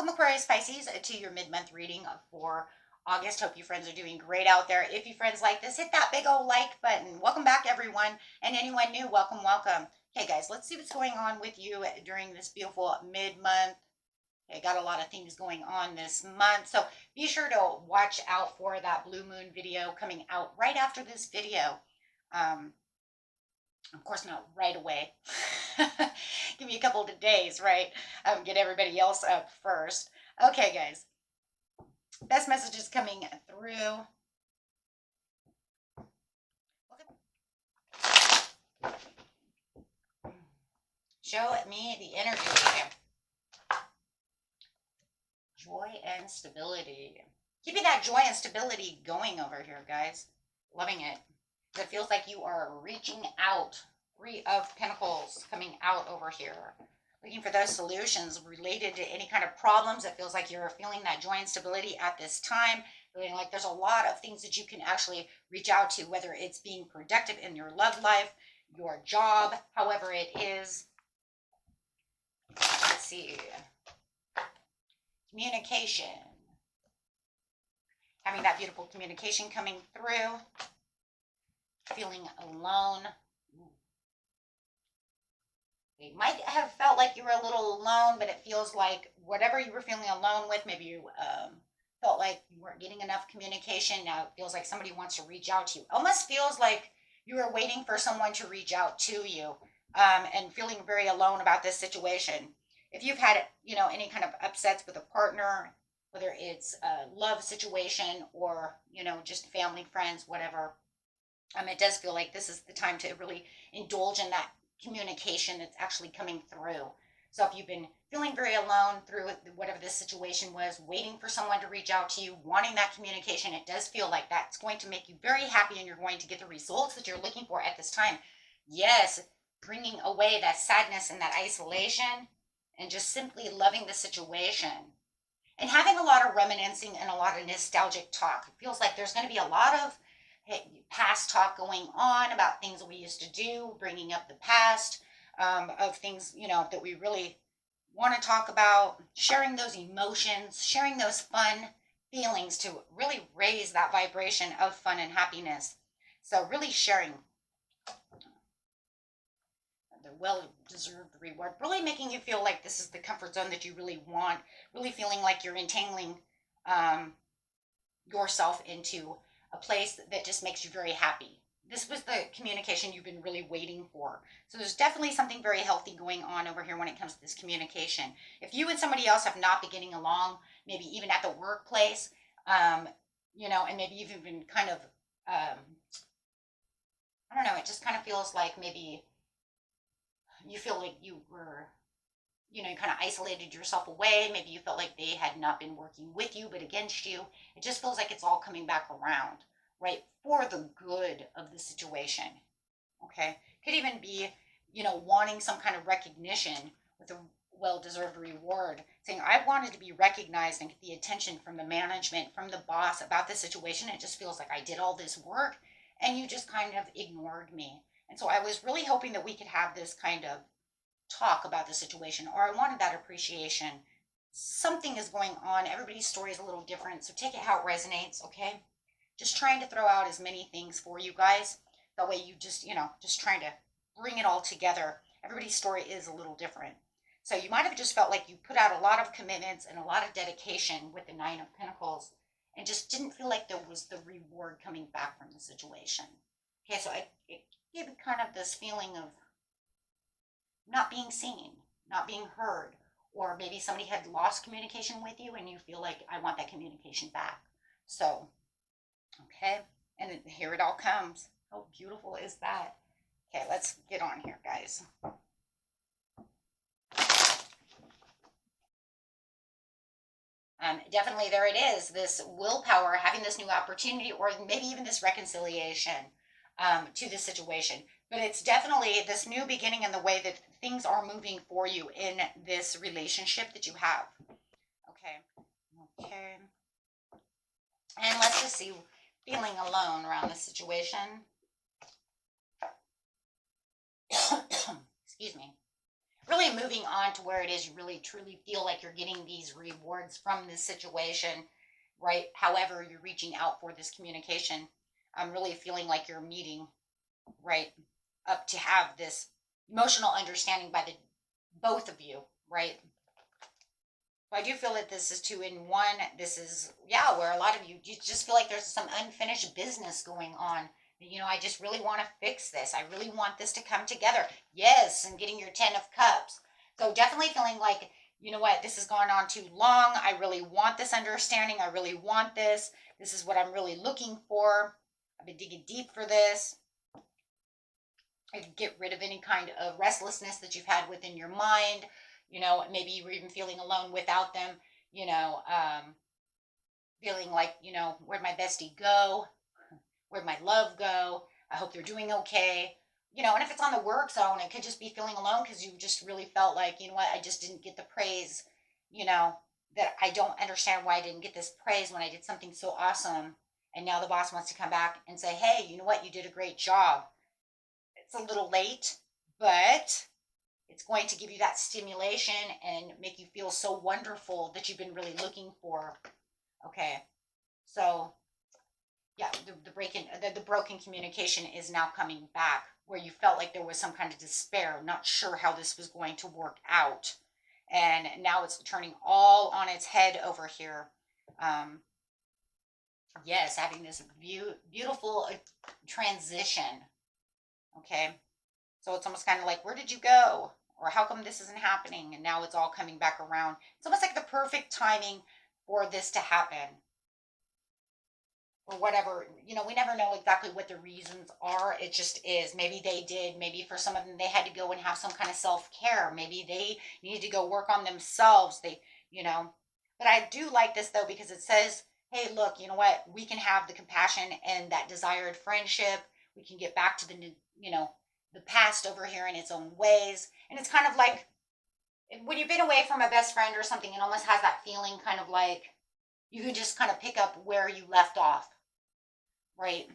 Welcome, Aquarius Pisces, to your mid-month reading for August. Hope you friends are doing great out there. If you friends like this, hit that big old like button. Welcome back, everyone. And anyone new, welcome, welcome. Okay, guys, let's see what's going on with you during this beautiful mid-month. Okay, got a lot of things going on this month. So be sure to watch out for that blue moon video coming out right after this video. Of course, not right away. Give me a couple of days, right? Get everybody else up first. Okay, guys. Best messages coming through. Show me the energy. Joy and stability. Keeping that joy and stability going over here, guys. Loving it. It feels like you are reaching out. Three of Pentacles coming out over here. Looking for those solutions related to any kind of problems. It feels like you're feeling that joy and stability at this time. Feeling like there's a lot of things that you can actually reach out to, whether it's being productive in your love life, your job, however it is. Let's see. Communication. Having that beautiful communication coming through. Feeling alone. You might have felt like you were a little alone, but it feels like whatever you were feeling alone with, maybe you felt like you weren't getting enough communication. Now it feels like somebody wants to reach out to you. Almost feels like you were waiting for someone to reach out to you, and feeling very alone about this situation. If you've had, any kind of upsets with a partner, whether it's a love situation or, just family, friends, whatever, it does feel like this is the time to really indulge in that communication that's actually coming through. So if you've been feeling very alone through whatever this situation was, waiting for someone to reach out to you, wanting that communication, it does feel like that's going to make you very happy and you're going to get the results that you're looking for at this time. Yes, bringing away that sadness and that isolation and just simply loving the situation. And having a lot of reminiscing and a lot of nostalgic talk. It feels like there's going to be a lot of past talk going on about things that we used to do, bringing up the past, of things, that we really want to talk about, sharing those emotions, sharing those fun feelings to really raise that vibration of fun and happiness. So really sharing the well-deserved reward, really making you feel like this is the comfort zone that you really want, really feeling like you're entangling yourself into a place that just makes you very happy. This was the communication you've been really waiting for. So there's definitely something very healthy going on over here when it comes to this communication. If you and somebody else have not been getting along, maybe even at the workplace, and maybe you've even been kind of, I don't know, it just kind of feels like maybe you feel like you were, you kind of isolated yourself away. Maybe you felt like they had not been working with you, but against you. It just feels like it's all coming back around, right? For the good of the situation. Okay. Could even be, wanting some kind of recognition with a well-deserved reward, saying, I wanted to be recognized and get the attention from the management, from the boss about this situation. It just feels like I did all this work and you just kind of ignored me. And so I was really hoping that we could have this kind of talk about the situation, or I wanted that appreciation. Something is going on. Everybody's story is a little different, so take it how it resonates. Okay, just trying to throw out as many things for you guys, that way you just just trying to bring it all together. Everybody's story is a little different, so you might have just felt like you put out a lot of commitments and a lot of dedication with the Nine of Pentacles and just didn't feel like there was the reward coming back from the situation. Okay, so it gave kind of this feeling of not being seen, not being heard, or maybe somebody had lost communication with you and you feel like, I want that communication back. So, okay, and here it all comes. How beautiful is that? Okay, let's get on here, guys. Definitely there it is, this willpower, having this new opportunity, or maybe even this reconciliation to the situation. But it's definitely this new beginning in the way that things are moving for you in this relationship that you have. Okay. And let's just see, feeling alone around this situation. Excuse me. really moving on to where it is you really truly feel like you're getting these rewards from this situation, right? However, you're reaching out for this communication. I'm really feeling like you're meeting, right, up to have this emotional understanding by the both of you, right? So I do feel that this is two in one. This is, yeah, where a lot of you just feel like there's some unfinished business going on. I just really want to fix this. I really want this to come together. Yes, and getting your 10 of cups. So definitely feeling like, you know what, this has gone on too long. I really want this understanding. I really want this. This is what I'm really looking for. I've been digging deep for this. I can get rid of any kind of restlessness that you've had within your mind. Maybe you were even feeling alone without them, feeling like, where'd my bestie go? Where'd my love go? I hope they're doing okay. And if it's on the work zone, it could just be feeling alone because you just really felt like, you know what, I just didn't get the praise, you know, that I don't understand why I didn't get this praise when I did something so awesome. And now the boss wants to come back and say, hey, you know what, you did a great job. It's a little late, but it's going to give you that stimulation and make you feel so wonderful that you've been really looking for. Okay, so yeah, the broken communication is now coming back, where you felt like there was some kind of despair, not sure how this was going to work out, and now it's turning all on its head over here. Um, yes, having this beautiful transition. Okay, so it's almost kind of like, where did you go? Or how come this isn't happening? And now it's all coming back around. It's almost like the perfect timing for this to happen. Or whatever, we never know exactly what the reasons are. It just is. Maybe they did. Maybe for some of them, they had to go and have some kind of self care. Maybe they needed to go work on themselves. But I do like this though, because it says, hey, look, you know what? We can have the compassion and that desired friendship. We can get back to the past over here in its own ways. And it's kind of like when you've been away from a best friend or something, it almost has that feeling kind of like you can just kind of pick up where you left off, right?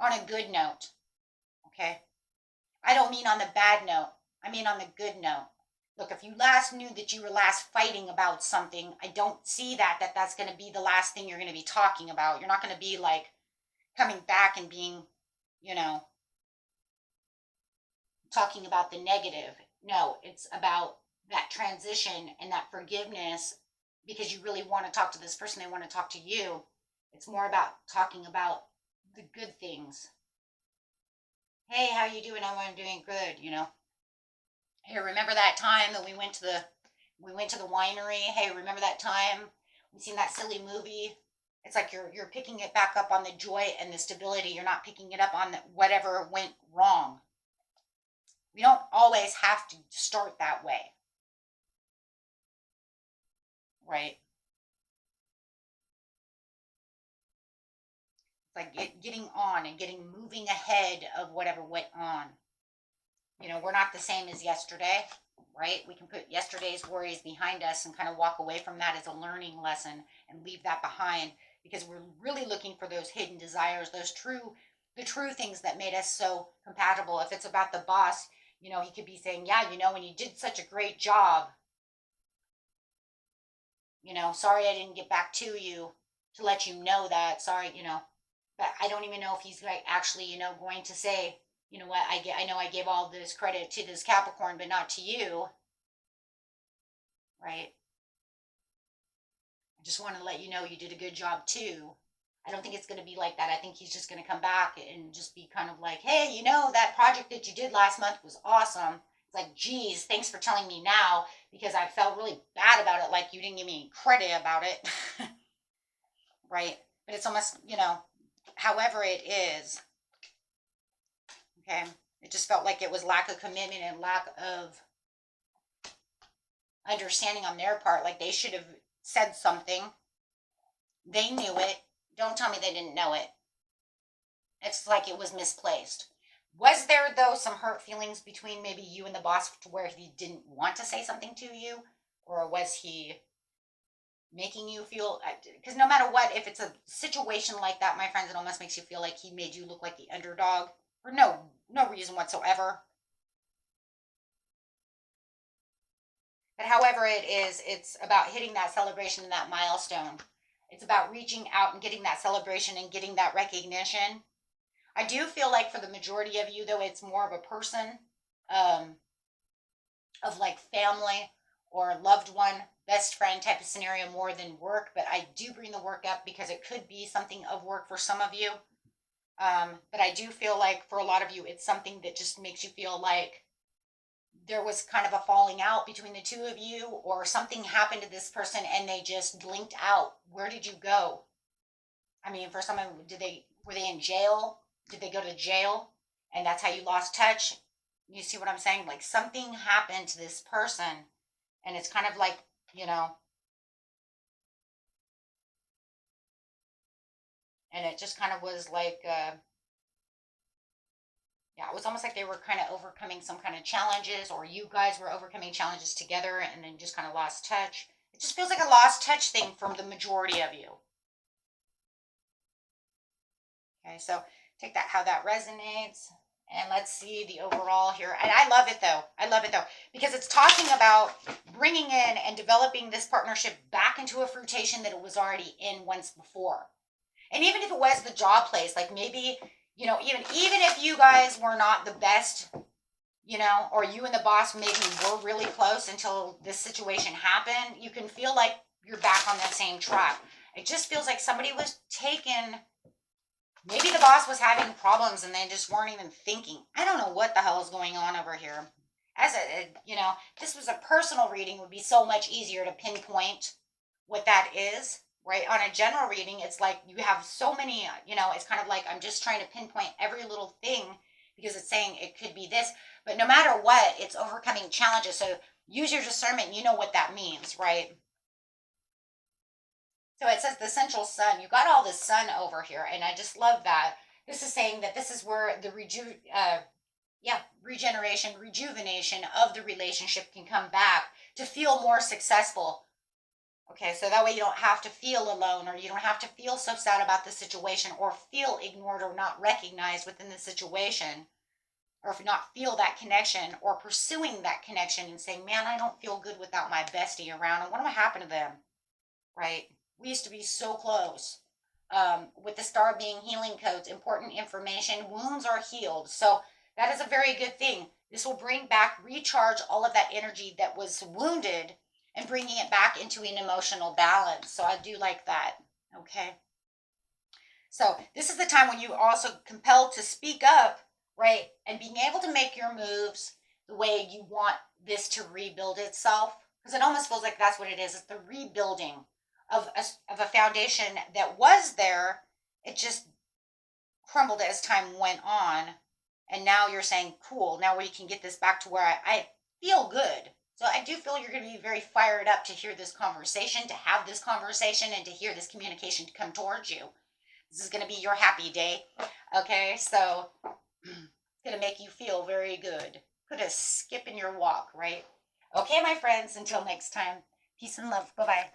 On a good note, okay? I don't mean on the bad note. I mean on the good note. Look, if you last knew that you were last fighting about something, I don't see that's going to be the last thing you're going to be talking about. You're not going to be like coming back and being, you know, talking about the negative. No, it's about that transition and that forgiveness because you really want to talk to this person. They want to talk to you. It's more about talking about the good things. Hey, how you doing? I'm doing good. Hey, remember that time that we went to the winery? Hey, remember that time we seen that silly movie? It's like you're picking it back up on the joy and the stability. You're not picking it up on whatever went wrong. We don't always have to start that way, right? It's like getting on and getting moving ahead of whatever went on. We're not the same as yesterday, right? We can put yesterday's worries behind us and kind of walk away from that as a learning lesson and leave that behind because we're really looking for those hidden desires, the true things that made us so compatible. If it's about the boss, he could be saying, yeah, when you did such a great job, sorry I didn't get back to you to let you know that. Sorry, but I don't even know if he's like actually, going to say, you know what, I know I gave all this credit to this Capricorn, but not to you, right? I just want to let you know you did a good job too. I don't think it's going to be like that. I think he's just going to come back and just be kind of like, hey, that project that you did last month was awesome. It's like, geez, thanks for telling me now because I felt really bad about it. Like you didn't give me any credit about it. Right? But it's almost, however it is, okay? It just felt like it was lack of commitment and lack of understanding on their part. Like they should have said something. They knew it. Don't tell me they didn't know it. It's like it was misplaced. Was there, though, some hurt feelings between maybe you and the boss to where he didn't want to say something to you? Or was he making you feel, because no matter what, if it's a situation like that, my friends, it almost makes you feel like he made you look like the underdog for no reason whatsoever. But however it is, it's about hitting that celebration and that milestone. It's about reaching out and getting that celebration and getting that recognition. I do feel like for the majority of you, though, it's more of a person, um, of like family or loved one, best friend type of scenario more than work. But I do bring the work up because it could be something of work for some of you. But I do feel like for a lot of you, it's something that just makes you feel like there was kind of a falling out between the two of you, or something happened to this person and they just blinked out. Where did you go? I mean, for some of them, were they in jail? Did they go to jail? And that's how you lost touch? You see what I'm saying? Like something happened to this person, and it's kind of like, you know, and it just kind of was like, yeah, it was almost like they were kind of overcoming some kind of challenges, or you guys were overcoming challenges together and then just kind of lost touch. It just feels like a lost touch thing from the majority of you. Okay, so take that how that resonates. And let's see the overall here. And I love it though. I love it though, because it's talking about bringing in and developing this partnership back into a fruitation that it was already in once before. And even if it was the job place, like maybe, even if you guys were not the best, or you and the boss maybe were really close until this situation happened, you can feel like you're back on that same track. It just feels like somebody was taken. Maybe the boss was having problems and they just weren't even thinking. I don't know what the hell is going on over here. This was a personal reading, would be so much easier to pinpoint what that is, right? On a general reading, it's like you have so many, it's kind of like I'm just trying to pinpoint every little thing because it's saying it could be this. But no matter what, it's overcoming challenges. So use your discernment. You know what that means, right? So it says the central sun. You got all the sun over here, and I just love that. This is saying that this is where the regeneration, rejuvenation of the relationship can come back to feel more successful. Okay, so that way you don't have to feel alone, or you don't have to feel so sad about the situation, or feel ignored or not recognized within the situation, or if not feel that connection or pursuing that connection and saying, man, I don't feel good without my bestie around. And what happened to them? Right? We used to be so close. With the star being healing codes, important information, wounds are healed. So that is a very good thing. This will bring back, recharge all of that energy that was wounded and bringing it back into an emotional balance. So I do like that. Okay. So this is the time when you also compelled to speak up, right? And being able to make your moves the way you want this to rebuild itself. Because it almost feels like that's what it is. It's the rebuilding of a foundation that was there. It just crumbled as time went on. And now you're saying, cool, now we can get this back to where I feel good. So I do feel you're going to be very fired up to hear this conversation, to have this conversation, and to hear this communication to come towards you. This is going to be your happy day. Okay, so it's going to make you feel very good. Put a skip in your walk, right? Okay, my friends, until next time, peace and love. Bye-bye.